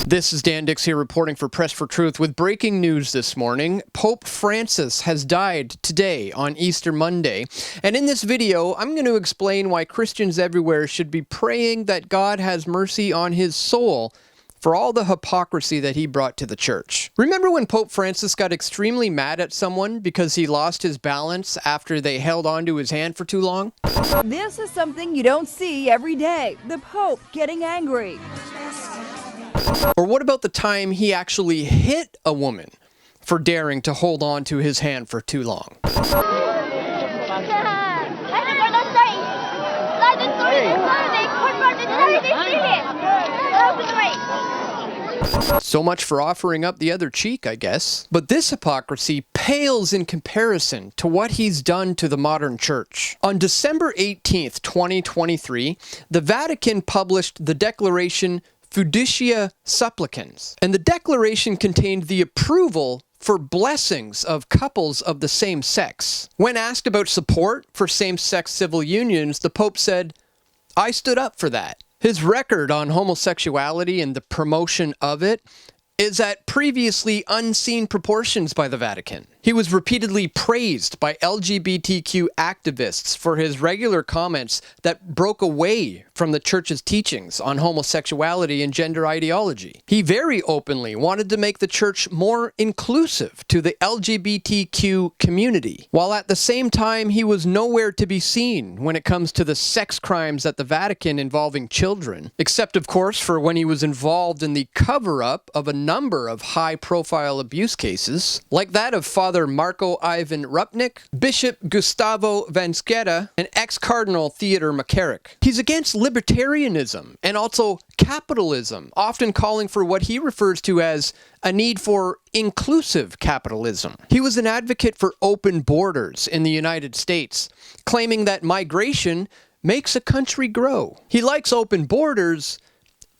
This is Dan Dicks here reporting for Press for Truth with breaking news this morning. Pope Francis has died today on Easter Monday. And in this video, I'm going to explain why Christians everywhere should be praying that God has mercy on his soul for all the hypocrisy that he brought to the church. Remember when Pope Francis got extremely mad at someone because he lost his balance after they held onto his hand for too long? This is something you don't see every day. The Pope getting angry. Or what about the time he actually hit a woman for daring to hold on to his hand for too long? So much for offering up the other cheek, I guess. But this hypocrisy pales in comparison to what he's done to the modern church. On December 18th, 2023, the Vatican published the declaration Fiducia Supplicans, and the declaration contained the approval for blessings of couples of the same sex. When asked about support for same-sex civil unions, the Pope said, "I stood up for that." His record on homosexuality and the promotion of it is at previously unseen proportions by the Vatican. He was repeatedly praised by LGBTQ activists for his regular comments that broke away from the church's teachings on homosexuality and gender ideology. He very openly wanted to make the church more inclusive to the LGBTQ community, while at the same time he was nowhere to be seen when it comes to the sex crimes at the Vatican involving children, except of course for when he was involved in the cover-up of a number of high-profile abuse cases, like that of Father Marco Ivan Rupnik, Bishop Gustavo Vansketa, and ex-Cardinal Theodore McCarrick. He's against libertarianism and also capitalism, often calling for what he refers to as a need for inclusive capitalism. He was an advocate for open borders in the United States, claiming that migration makes a country grow. He likes open borders.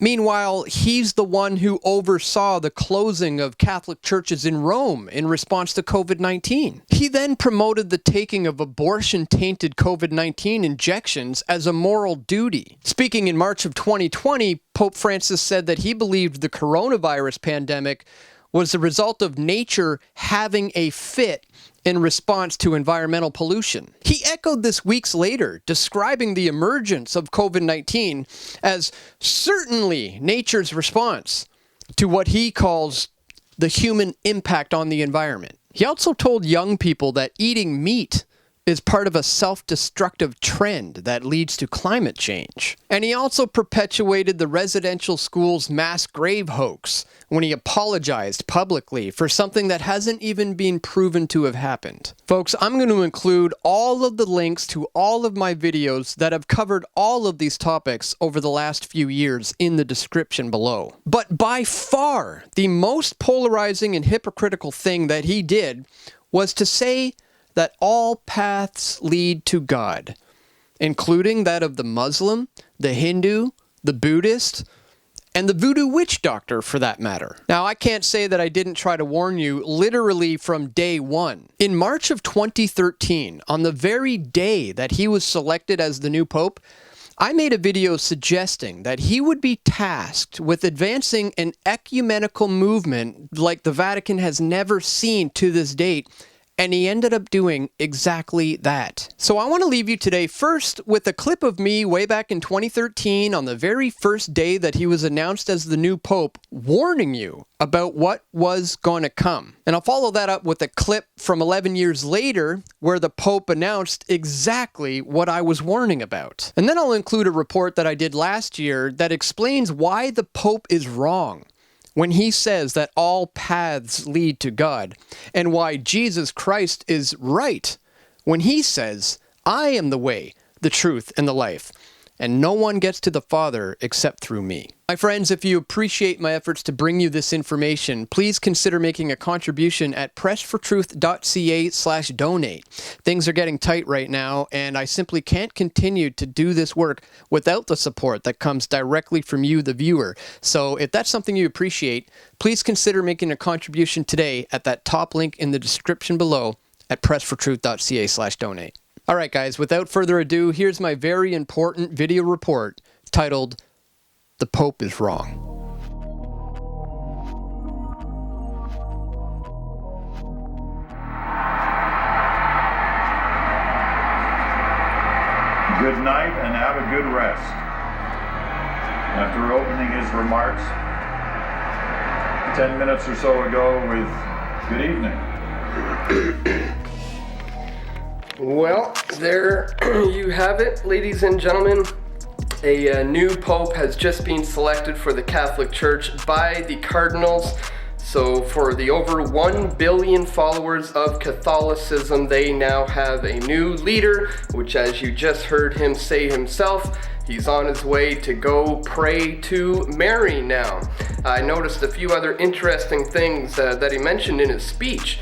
Meanwhile, he's the one who oversaw the closing of Catholic churches in Rome in response to COVID-19. He then promoted the taking of abortion-tainted COVID-19 injections as a moral duty. Speaking in March of 2020, Pope Francis said that he believed the coronavirus pandemic was the result of nature having a fit in response to environmental pollution. He echoed this weeks later, describing the emergence of COVID-19 as certainly nature's response to what he calls the human impact on the environment. He also told young people that eating meat is part of a self-destructive trend that leads to climate change. And he also perpetuated the residential school's mass grave hoax when he apologized publicly for something that hasn't even been proven to have happened. Folks, I'm going to include all of the links to all of my videos that have covered all of these topics over the last few years in the description below. But by far, the most polarizing and hypocritical thing that he did was to say that all paths lead to God, including that of the Muslim, the Hindu, the Buddhist, and the voodoo witch doctor for that matter. Now, I can't say that I didn't try to warn you literally from day one. In March of 2013, on the very day that he was selected as the new pope, I made a video suggesting that he would be tasked with advancing an ecumenical movement like the Vatican has never seen to this date, and he ended up doing exactly that. So I want to leave you today first with a clip of me way back in 2013 on the very first day that he was announced as the new pope, warning you about what was going to come. And I'll follow that up with a clip from 11 years later where the pope announced exactly what I was warning about. And then I'll include a report that I did last year that explains why the pope is wrong when he says that all paths lead to God, and why Jesus Christ is right when he says, "I am the way, the truth, and the life, and no one gets to the Father except through me." My friends, if you appreciate my efforts to bring you this information, please consider making a contribution at pressfortruth.ca/donate. Things are getting tight right now, and I simply can't continue to do this work without the support that comes directly from you, the viewer. So if that's something you appreciate, please consider making a contribution today at that top link in the description below at pressfortruth.ca/donate. All right, guys, without further ado, here's my very important video report titled, "The Pope is Wrong." good night and have a good rest. After opening his remarks 10 minutes or so ago with good evening. Well, there you have it, ladies and gentlemen. A new pope has just been selected for the Catholic Church by the cardinals. So for the over 1 billion followers of Catholicism, they now have a new leader, which, as you just heard him say himself, he's on his way to go pray to Mary now. I noticed a few other interesting things that he mentioned in his speech,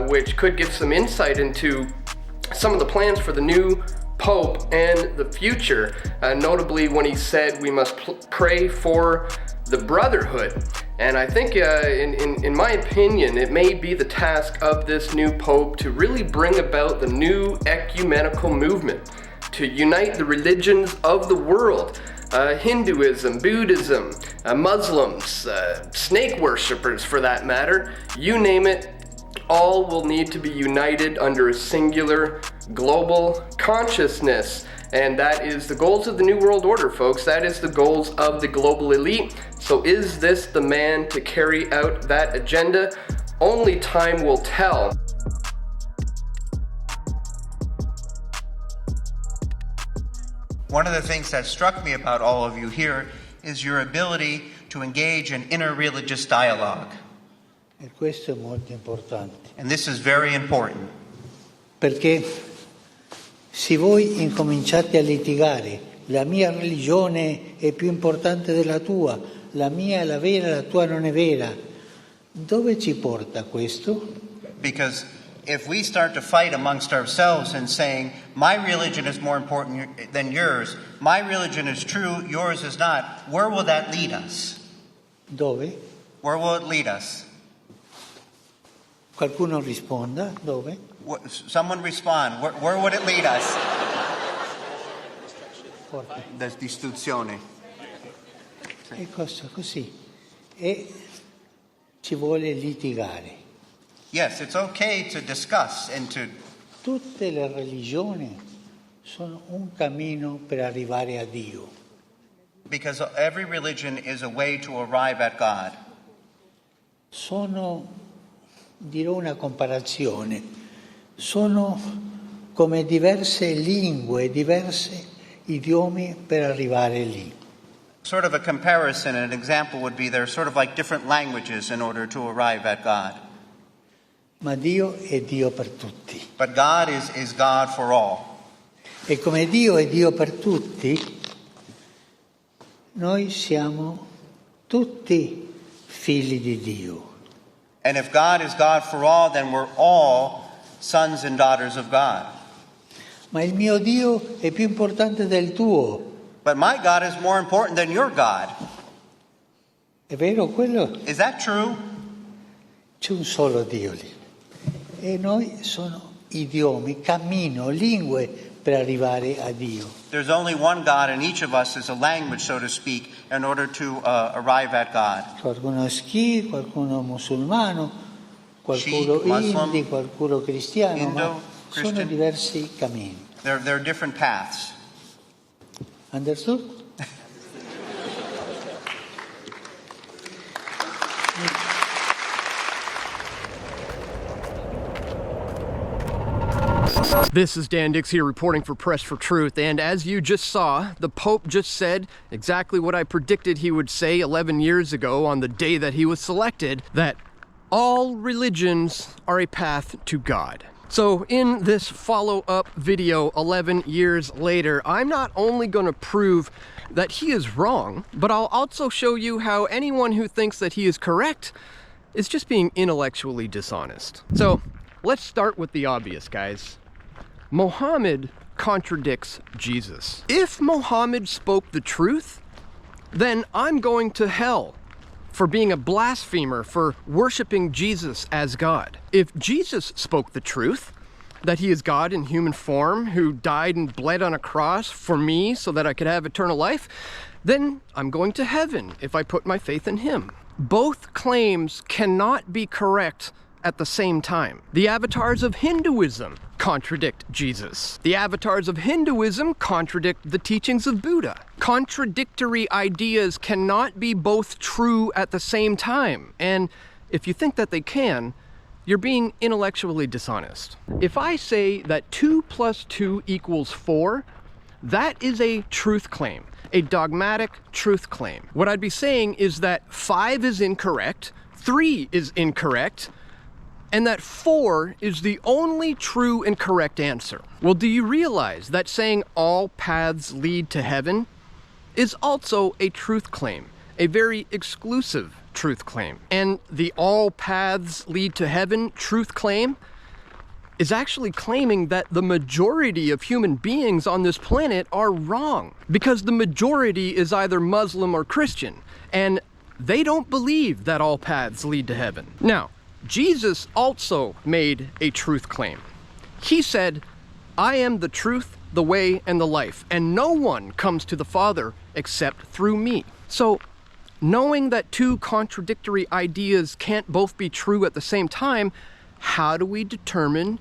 which could give some insight into some of the plans for the new Pope and the future, notably when he said we must pray for the brotherhood. And I think, in my opinion, it may be the task of this new Pope to really bring about the new ecumenical movement, to unite the religions of the world, Hinduism, Buddhism, Muslims, snake worshippers for that matter, you name it. All will need to be united under a singular global consciousness. And that is the goals of the New World Order, folks. That is the goals of the global elite. So is this the man to carry out that agenda? Only time will tell. One of the things that struck me about all of you here is your ability to engage in interreligious dialogue. E questo è molto importante. And this is very important. Perché se voi incominciate a litigare, la mia religione è più importante della tua, la mia è la vera, la tua non è vera, dove ci porta questo? Because if we start to fight amongst ourselves and saying, my religion is more important than yours, my religion is true, yours is not, where will that lead us? Dove? Where will it lead us? Qualcuno risponda, dove? Someone respond. Where would it lead us? Forte. La distruzione. È cosa così. E ci vuole litigare. Yes, it's okay to discuss and to... Tutte le religioni sono un cammino per arrivare a Dio. Because every religion is a way to arrive at God. Sono, dirò una comparazione, sono come diverse lingue, diversi idiomi per arrivare lì. Sort of a comparison, an example would be they're sort of like different languages in order to arrive at God. Ma Dio è Dio per tutti. But God is God for all. E come Dio è Dio per tutti, noi siamo tutti figli di Dio. And if God is God for all, then we're all sons and daughters of God. Ma il mio Dio è più importante del tuo. But my God is more important than your God. È vero quello? Is that true? C'è un solo Dio lì. E noi sono idiomi, cammino, lingue per arrivare a Dio. There's only one God, and each of us is a language, so to speak, in order to arrive at God. Qualcuno è Sikh, qualcuno musulmano, qualcuno Sikh, Muslim, Hindi, qualcuno cristiano, Indo, ma Christian. sono diversi cammini. There are different paths. Understood? This is Dan Dicks here reporting for Press for Truth, and as you just saw, the Pope just said exactly what I predicted he would say 11 years ago on the day that he was selected, that all religions are a path to God. So in this follow-up video 11 years later, I'm not only going to prove that he is wrong, but I'll also show you how anyone who thinks that he is correct is just being intellectually dishonest. So let's start with the obvious, guys. Mohammed contradicts Jesus. If Mohammed spoke the truth, then I'm going to hell for being a blasphemer, for worshiping Jesus as God. If Jesus spoke the truth, that he is God in human form, who died and bled on a cross for me so that I could have eternal life, then I'm going to heaven if I put my faith in him. Both claims cannot be correct at the same time. The avatars of Hinduism contradict Jesus. The avatars of Hinduism contradict the teachings of Buddha. Contradictory ideas cannot be both true at the same time. And if you think that they can, you're being intellectually dishonest. If I say that 2 + 2 = 4, that is a truth claim, a dogmatic truth claim. What I'd be saying is that 5 is incorrect, 3 is incorrect, and that 4 is the only true and correct answer. Well, do you realize that saying all paths lead to heaven is also a truth claim, a very exclusive truth claim? And the all paths lead to heaven truth claim is actually claiming that the majority of human beings on this planet are wrong, because the majority is either Muslim or Christian, and they don't believe that all paths lead to heaven. Now, Jesus also made a truth claim. He said, "I am the truth, the way, and the life, and no one comes to the Father except through me." So, knowing that 2 contradictory ideas can't both be true at the same time, how do we determine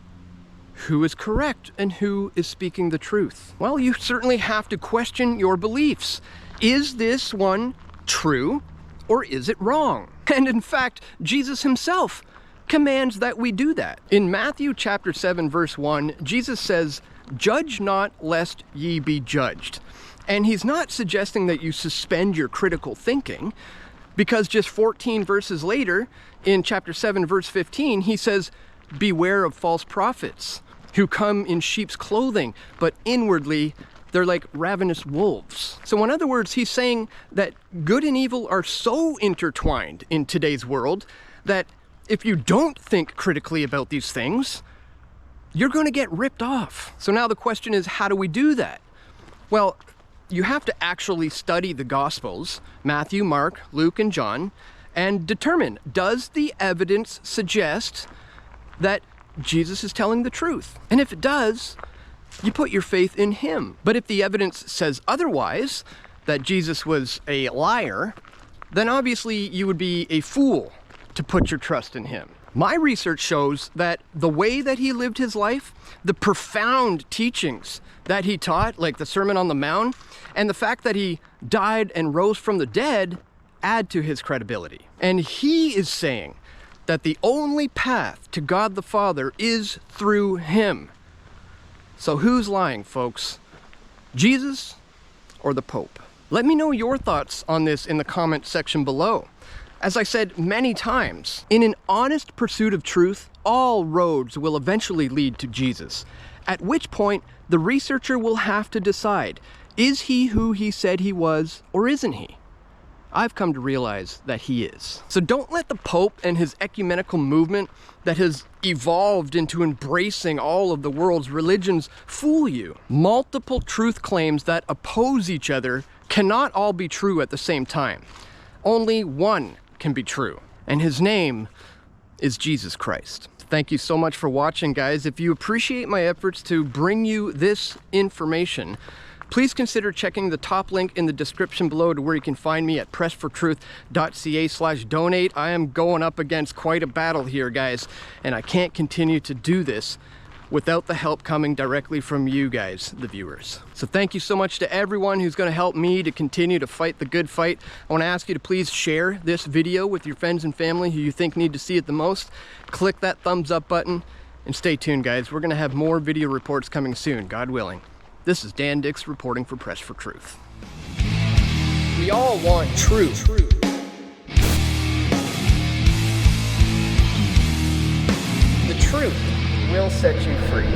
who is correct and who is speaking the truth? Well, you certainly have to question your beliefs. Is this one true or is it wrong? And in fact, Jesus himself commands that we do that. In Matthew chapter 7, verse 1, Jesus says, "Judge not lest ye be judged." And he's not suggesting that you suspend your critical thinking, because just 14 verses later, in chapter 7, verse 15, he says, "Beware of false prophets who come in sheep's clothing, but inwardly they're like ravenous wolves." So in other words, he's saying that good and evil are so intertwined in today's world that if you don't think critically about these things, you're going to get ripped off. So now the question is, how do we do that? Well, you have to actually study the Gospels, Matthew, Mark, Luke, and John, and determine, does the evidence suggest that Jesus is telling the truth? And if it does, you put your faith in him. But if the evidence says otherwise, that Jesus was a liar, then obviously you would be a fool to put your trust in him. My research shows that the way that he lived his life, the profound teachings that he taught, like the Sermon on the Mount, and the fact that he died and rose from the dead add to his credibility. And he is saying that the only path to God the Father is through him. So who's lying, folks? Jesus or the Pope? Let me know your thoughts on this in the comment section below. As I said many times, in an honest pursuit of truth, all roads will eventually lead to Jesus, at which point the researcher will have to decide, is he who he said he was, or isn't he? I've come to realize that he is. So don't let the Pope and his ecumenical movement that has evolved into embracing all of the world's religions fool you. Multiple truth claims that oppose each other cannot all be true at the same time. Only one can be true, and his name is Jesus Christ. Thank you so much for watching, guys. If you appreciate my efforts to bring you this information, please consider checking the top link in the description below to where you can find me at pressfortruth.ca/donate. I am going up against quite a battle here, guys, and I can't continue to do this without the help coming directly from you guys, the viewers. So thank you so much to everyone who's going to help me to continue to fight the good fight. I want to ask you to please share this video with your friends and family who you think need to see it the most. Click that thumbs up button and stay tuned, guys. We're going to have more video reports coming soon, God willing. This is Dan Dicks reporting for Press for Truth. We all want truth. The truth will set you free.